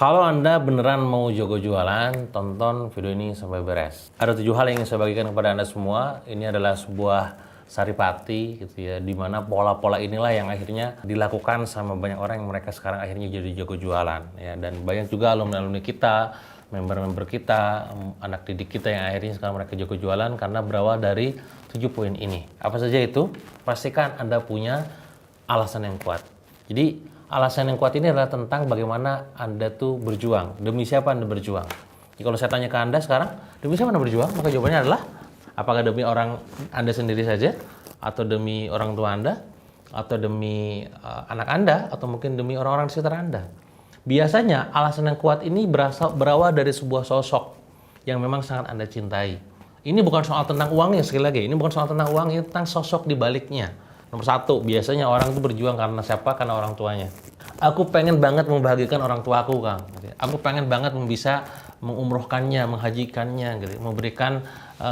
Kalau Anda beneran mau jago jualan, tonton video ini sampai beres. Ada 7 hal yang ingin saya bagikan kepada Anda semua. Ini adalah sebuah saripati gitu ya, di mana pola-pola inilah yang akhirnya dilakukan sama banyak orang yang mereka sekarang akhirnya jadi jago jualan ya. Dan banyak juga alumni-alumni kita, member-member kita, anak didik kita yang akhirnya sekarang mereka jago jualan karena berawal dari 7 poin ini. Apa saja itu? Pastikan Anda punya alasan yang kuat. Jadi alasan yang kuat ini adalah tentang bagaimana Anda tuh berjuang. Demi siapa Anda berjuang? Jadi kalau saya tanya ke Anda sekarang, demi siapa Anda berjuang? Maka jawabannya adalah, apakah demi orang Anda sendiri saja? Atau demi orang tua Anda? Atau demi anak Anda? Atau mungkin demi orang-orang di sekitar Anda? Biasanya alasan yang kuat ini berawal dari sebuah sosok yang memang sangat Anda cintai. Ini bukan soal tentang uangnya, sekali lagi. Ini bukan soal tentang uang, ini tentang sosok di baliknya. Nomor 1, biasanya orang itu berjuang karena siapa? Karena orang tuanya. Aku pengen banget membahagiakan orang tua aku, Kang. Aku pengen banget bisa mengumrohkannya, menghajikannya, gitu. Memberikan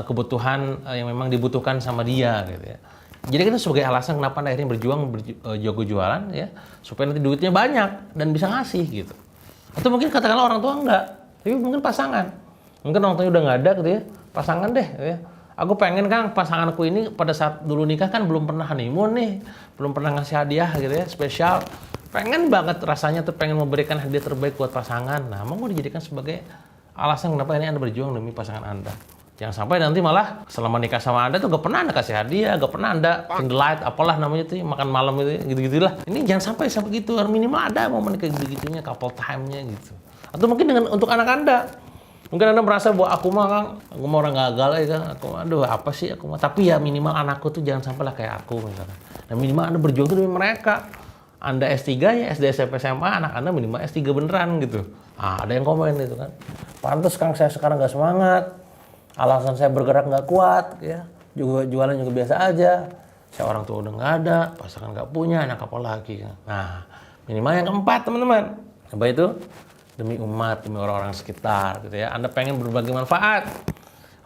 kebutuhan yang memang dibutuhkan sama dia, gitu ya. Jadi itu sebagai alasan kenapa Anda akhirnya berjuang jago jualan, ya, supaya nanti duitnya banyak dan bisa ngasih, gitu. Atau mungkin katakanlah orang tua enggak, tapi mungkin pasangan. Mungkin orang tuanya udah nggak ada, gitu ya. Pasangan deh, gitu ya. Aku pengen, Kang, pasanganku ini pada saat dulu nikah kan belum pernah honeymoon nih, belum pernah ngasih hadiah gitu ya, spesial. Pengen banget rasanya tuh pengen memberikan hadiah terbaik buat pasangan. Nah, mau dijadikan sebagai alasan kenapa ini Anda berjuang demi pasangan Anda. Jangan sampai nanti malah selama nikah sama Anda tuh gak pernah Anda kasih hadiah, gak pernah Anda candlelight, apalah namanya tuh, makan malam itu, gitu-gitulah. Ini jangan sampai gitu, minimal ada momen kayak gitu-gitunya, couple time-nya gitu. Atau mungkin untuk anak Anda. Mungkin Anda merasa bahwa aku mah, Kang, aku mah orang gagal ya, Kang. Aku aduh apa sih aku mah. Tapi ya minimal anakku tuh jangan sampai lah kayak aku misalnya. Dan minimal Anda berjuang tuh demi mereka. Anda S3 ya, SD, SMP, SMA, anak Anda minimal S3 beneran gitu. Ah, ada yang komen gitu kan. Pantes, Kang, saya sekarang gak semangat. Alasan saya bergerak gak kuat ya. Juga jualan juga biasa aja. Saya orang tua udah gak ada, pasangan gak punya, anak apa lagi. Nah, minimal yang keempat, teman-teman. Apa itu? Demi umat, demi orang-orang sekitar gitu ya. Anda pengen berbagi manfaat.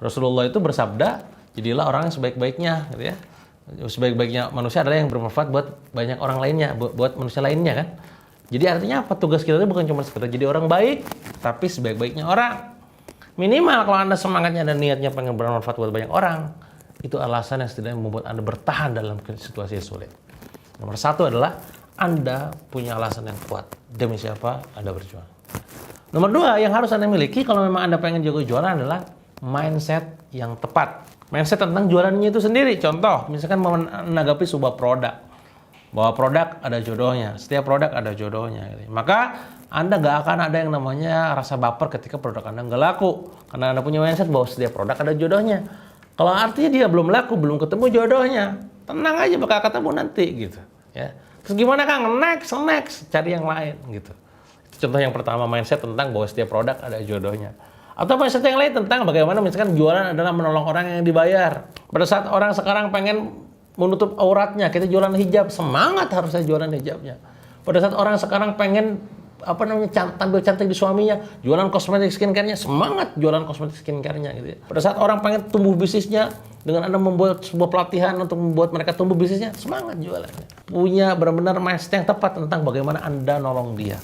Rasulullah itu bersabda, jadilah orang yang sebaik-baiknya gitu ya. Sebaik-baiknya manusia adalah yang bermanfaat buat banyak orang lainnya, buat manusia lainnya kan. Jadi artinya apa? Tugas kita itu bukan cuma sekedar jadi orang baik, tapi sebaik-baiknya orang. Minimal kalau Anda semangatnya dan niatnya pengen bermanfaat buat banyak orang, itu alasan yang setidaknya membuat Anda bertahan dalam situasi sulit. Nomor 1 adalah Anda punya alasan yang kuat. Demi siapa Anda berjuang. Nomor 2 yang harus Anda miliki kalau memang Anda pengen jago jualan adalah mindset yang tepat. Mindset tentang jualannya itu sendiri. Contoh, misalkan menanggapi sebuah produk. Bahwa produk ada jodohnya. Setiap produk ada jodohnya. Maka Anda nggak akan ada yang namanya rasa baper ketika produk Anda nggak laku. Karena Anda punya mindset bahwa setiap produk ada jodohnya. Kalau artinya dia belum laku, belum ketemu jodohnya, tenang aja bakal ketemu nanti gitu. Ya. Terus gimana, Kang? Next, cari yang lain gitu. Contoh yang pertama, mindset tentang bahwa setiap produk ada jodohnya. Atau mindset yang lain tentang bagaimana misalkan jualan adalah menolong orang yang dibayar. Pada saat orang sekarang pengen menutup auratnya, kita jualan hijab, semangat harusnya jualan hijabnya. Pada saat orang sekarang pengen tampil cantik di suaminya, jualan kosmetik skincare-nya, semangat jualan kosmetik skincare-nya gitu ya. Pada saat orang pengen tumbuh bisnisnya, dengan Anda membuat sebuah pelatihan untuk membuat mereka tumbuh bisnisnya, semangat jualannya. Punya benar-benar mindset yang tepat tentang bagaimana Anda nolong dia.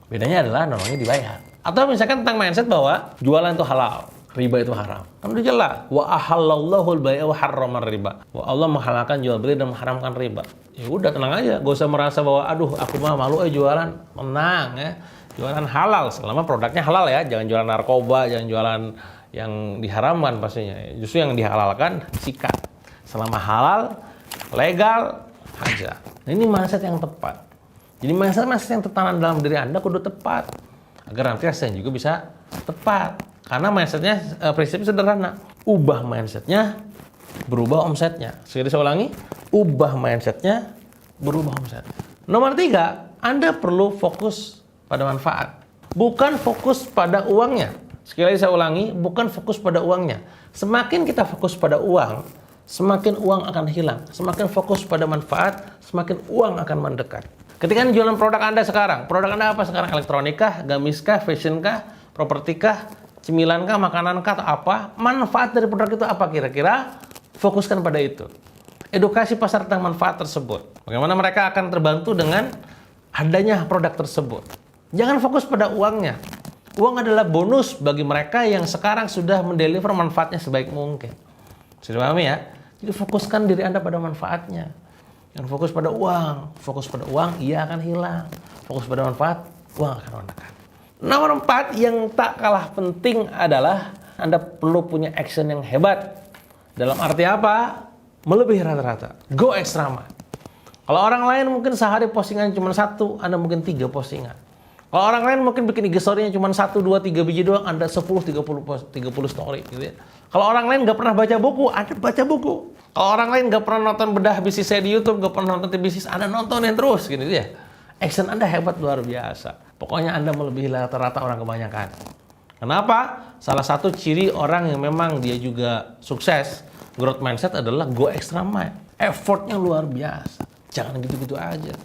Bedanya adalah nolongnya dibayar. Atau misalkan tentang mindset bahwa jualan itu halal, riba itu haram. Kan udah jelas. Wa ahallallahu al-bai'a wa harrama riba. Wa Allah menghalalkan jual beli dan mengharamkan riba. Ya udah tenang aja, gak usah merasa bahwa aduh aku mah malu jualan. Tenang ya. Jualan halal selama produknya halal ya. Jangan jualan narkoba, jangan jualan yang diharamkan pastinya. Justru yang dihalalkan sikat. Selama halal, legal, aja. Nah, ini mindset yang tepat. Jadi mindset yang tertanam dalam diri Anda kudu tepat. Agar nanti hasilnya juga bisa tepat. Karena mindsetnya, prinsipnya sederhana. Ubah mindsetnya, berubah omsetnya. Sekali saya ulangi, ubah mindsetnya, berubah omsetnya. Nomor 3, Anda perlu fokus pada manfaat. Bukan fokus pada uangnya. Sekali lagi saya ulangi, bukan fokus pada uangnya. Semakin kita fokus pada uang, semakin uang akan hilang. Semakin fokus pada manfaat, semakin uang akan mendekat. Ketika Anda jualan produk Anda sekarang, produk Anda apa sekarang? Elektronik kah, gamis kah, fashion kah, properti kah, cemilan kah, makanan kah, atau apa? Manfaat dari produk itu apa kira-kira? Fokuskan pada itu. Edukasi pasar tentang manfaat tersebut. Bagaimana mereka akan terbantu dengan adanya produk tersebut. Jangan fokus pada uangnya. Uang adalah bonus bagi mereka yang sekarang sudah mendeliver manfaatnya sebaik mungkin. Sudah paham ya? Jadi fokuskan diri Anda pada manfaatnya. Jangan fokus pada uang. Fokus pada uang, ia akan hilang. Fokus pada manfaat, uang akan menekan. Nomor 4 yang tak kalah penting adalah Anda perlu punya action yang hebat. Dalam arti apa? Melebihi rata-rata. Go extra mile. Kalau orang lain mungkin sehari postingan cuma 1, Anda mungkin 3 postingan. Kalau orang lain mungkin bikin IG story-nya cuma 1, 2, 3 biji doang, Anda 10, 30 story gitu ya. Kalau orang lain nggak pernah baca buku, Anda baca buku. Kalau orang lain nggak pernah nonton bedah bisnis saya di YouTube, nggak pernah nonton bisnis, Anda nontonin terus gitu ya. Action Anda hebat luar biasa. Pokoknya Anda melebihi rata-rata orang kebanyakan. Kenapa? Salah satu ciri orang yang memang dia juga sukses, growth mindset adalah go extra mile. Effortnya luar biasa. Jangan gitu-gitu aja.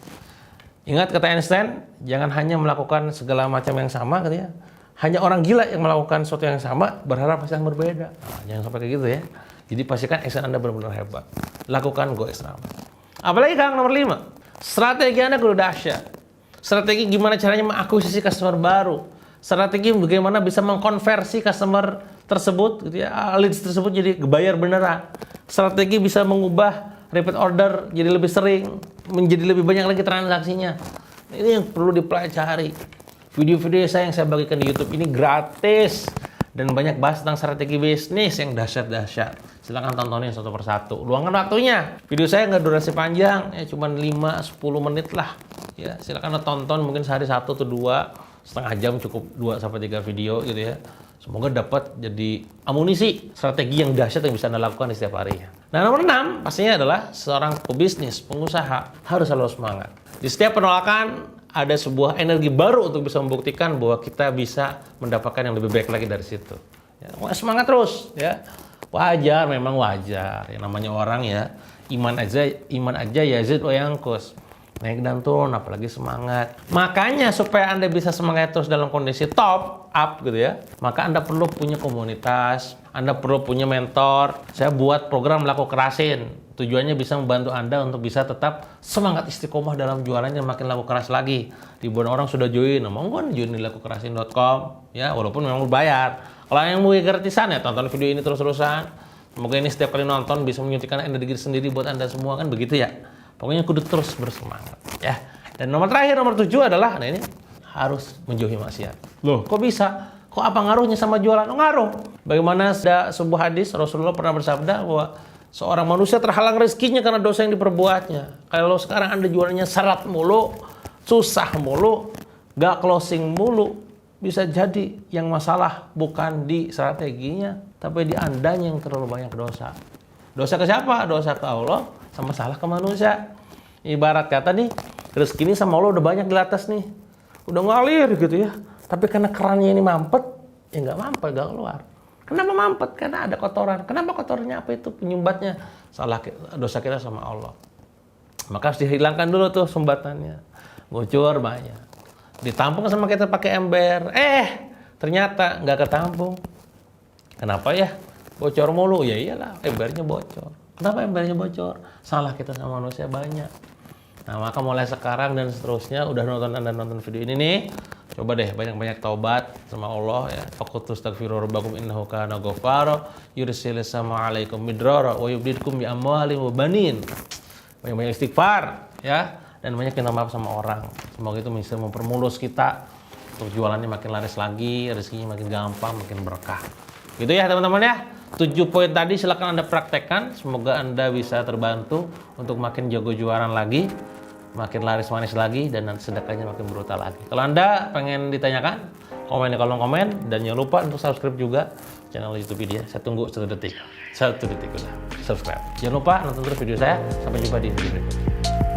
Ingat kata Einstein, jangan hanya melakukan segala macam yang sama, katanya. Hanya orang gila yang melakukan sesuatu yang sama, berharap hasil yang berbeda. Nah, jangan sampai kayak gitu ya. Jadi pastikan action Anda benar-benar hebat. Lakukan go extra mile. Apalagi Kang, nomor 5. Strategi Anda kudu dahsyat. Strategi gimana caranya mengakuisisi customer baru. Strategi bagaimana bisa mengkonversi customer tersebut, gitu ya, leads tersebut jadi bayar beneran. Strategi bisa mengubah repeat order jadi lebih sering, menjadi lebih banyak lagi transaksinya. Ini yang perlu dipelajari. Video-video saya yang saya bagikan di YouTube ini gratis dan banyak bahas tentang strategi bisnis yang dahsyat-dahsyat. Silahkan tontonin satu persatu. Luangkan waktunya. Video saya nggak durasi panjang, ya cuma 5-10 menit lah. Ya, silakan tonton mungkin sehari 1 atau 2, setengah jam cukup 2-3 video gitu ya. Semoga dapat jadi amunisi strategi yang dahsyat yang bisa Anda lakukan di setiap harinya. Nah, nomor 6 pastinya adalah seorang pebisnis, pengusaha harus selalu semangat. Di setiap penolakan ada sebuah energi baru untuk bisa membuktikan bahwa kita bisa mendapatkan yang lebih baik lagi dari situ. Ya, semangat terus ya. Wajar, memang wajar. Yang namanya orang ya, iman aja yazid wa yanqus. Naik dan turun, apalagi semangat. Makanya supaya Anda bisa semangat terus dalam kondisi top up gitu ya, maka Anda perlu punya komunitas, Anda perlu punya mentor. Saya buat program Laku Kerasin. Tujuannya bisa membantu Anda untuk bisa tetap semangat istiqomah dalam jualannya, makin laku keras lagi. Ribuan orang sudah join, monggo join di lakukerasin.com ya, walaupun memang berbayar. Kalau yang mau gratisan ya tonton video ini terus-terusan. Semoga ini setiap kali nonton bisa menyuntikkan energi sendiri buat Anda semua, kan begitu ya. Pokoknya kudu terus bersemangat ya. Dan nomor terakhir, nomor 7 adalah, nah ini harus menjauhi maksiat. Loh, kok bisa? Kok apa ngaruhnya sama jualan? Oh, ngaruh. Bagaimana ada sebuah hadis Rasulullah pernah bersabda bahwa seorang manusia terhalang rezekinya karena dosa yang diperbuatnya. Kalau sekarang Anda jualannya syarat mulu, susah mulu, gak closing mulu, bisa jadi yang masalah bukan di strateginya, tapi di Andanya yang terlalu banyak dosa. Dosa ke siapa? Dosa ke Allah, sama salah ke manusia. Ibarat kata nih, rezeki ini sama Allah udah banyak di atas nih, udah ngalir gitu ya. Tapi karena kerannya ini mampet, ya nggak mampet, nggak keluar. Kenapa mampet? Karena ada kotoran. Kenapa kotorannya? Apa itu penyumbatnya? Salah dosa kita sama Allah. Maka harus dihilangkan dulu tuh sumbatannya. Bocor banyak. Ditampung sama kita pakai ember. Ternyata nggak ketampung. Kenapa ya? Bocor mulu. Ya iyalah, embernya bocor. Kenapa embernya bocor? Salah kita sama manusia banyak. Nah, maka mulai sekarang dan seterusnya, udah Anda nonton video ini nih, coba deh banyak-banyak taubat sama Allah ya. Faqultu astaghfiru rabbakum innahu kana ghaffara yursilis sama alaikum midrara wa yubdidkum bi amwalin wa banin. Banyak-banyak istighfar ya, dan banyak minta maaf sama orang. Semoga itu bisa mempermulus kita untuk jualannya makin laris lagi, rezekinya makin gampang, makin berkah. Gitu ya teman-teman ya. 7 poin tadi silakan Anda praktekkan. Semoga Anda bisa terbantu untuk makin jago jualan lagi, makin laris manis lagi, dan nanti sedekahnya makin brutal lagi. Kalau Anda pengen ditanyakan, komen di kolom komen, dan jangan lupa untuk subscribe juga channel YouTube ini ya. Saya tunggu 1 detik. 1 detik udah subscribe. Jangan lupa nonton terus video saya. Sampai jumpa di video berikutnya.